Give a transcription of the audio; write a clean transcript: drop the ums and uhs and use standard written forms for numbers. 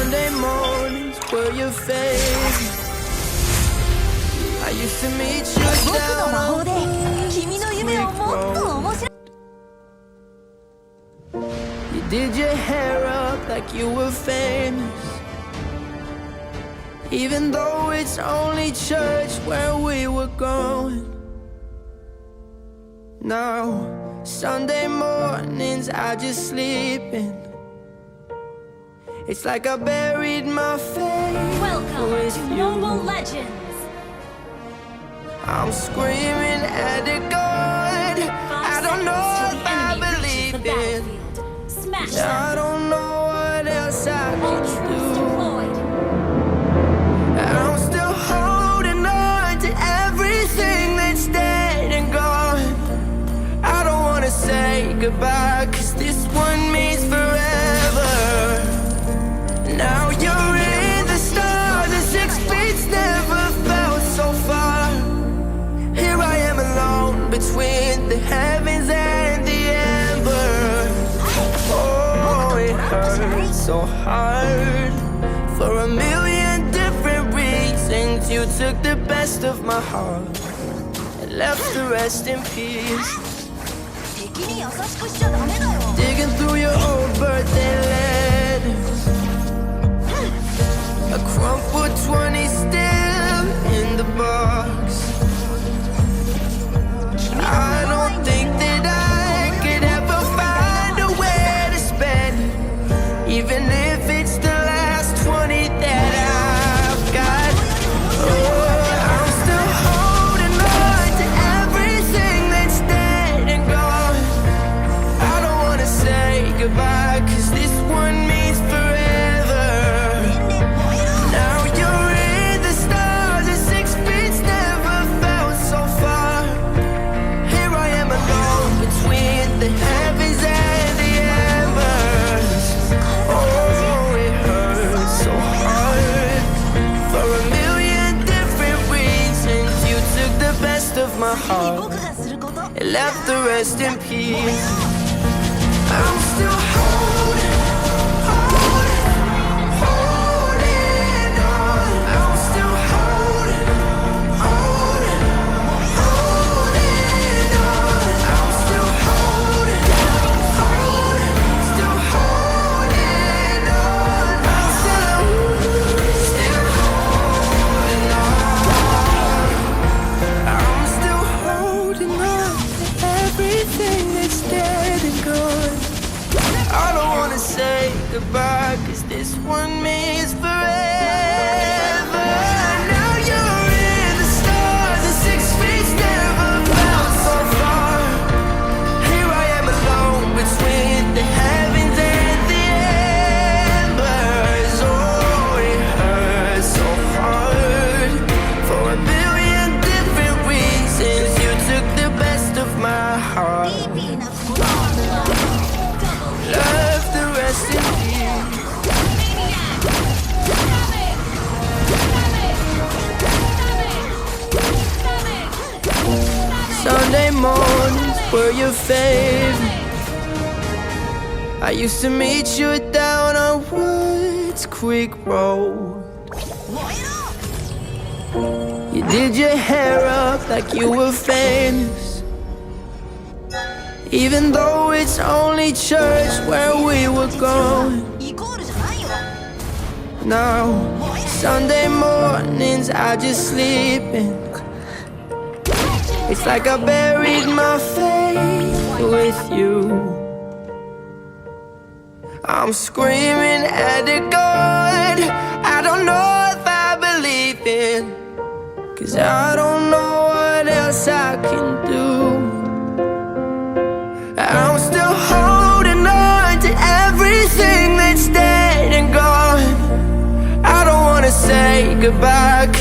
Sunday mornings were your favorite. I used to meet you 僕の down 魔法 on で君の夢をもっと面白い You did your hair up like you were famous. Even though it's only church where we were going. Now, Sunday mornings I just sleep in. It's like I buried my faith Welcome with to you. Mobile Legends. I'm screaming at the God. I don't know if I believe it. Smash I them. don't know what else I All can troops do. deployed. I'm still holding on to everything that's dead and gone. I don't wanna say goodbye, 'cause this one means forever. Now you're in the stars, and 6 feet never felt so far. Here I am alone between the heavens and the embers. Oh, it hurts so hard. For a million different reasons, you took the best of my heart and left the rest in peace. 敵に優しくしちゃダメだよ Digging through your old birthday letters, a crumpled 20 still in the box. I don't think that I could ever find a way to spend it, even if it's the last 20 that I've got. Oh, I'm still holding on to everything that's dead and gone. I don't wanna say goodbye, 'cause this one means forever. Now you're in the stars, and 6 feet never felt so far. Here I am alone between the heavens and the embers. Oh, it hurts so hard. For a million different reasons, you took the best of my 僕 heart がすること and left the rest in peace. I'm still holding on. I'm still holding on. I'm still holding on. Still holding on. I'm still holding on. I'm still holding on to everything that's dead and gone. I don't wanna say goodbye, 'cause this one means forever. Now you're in the stars, and 6 feet never felt so far. Here I am alone between the heavens and the embers. Oh, it hurts so hard. For a million different reasons, you took the best of my heart, ピーナッツもダブル left the rest in peace. Sunday mornings were your favorite. I used to meet you down on Woods Creek Road. You did your hair up like you were famous, even though it's only church where we were going. イコールじゃないよ Now, Sunday mornings I just sleep in. It's like I buried my faith with you. I'm screaming at the God. I don't know if I believe in, 'cause I don't know what else I can do. I'm still holding on to everything that's dead and gone. I don't wanna say goodbye, 'cause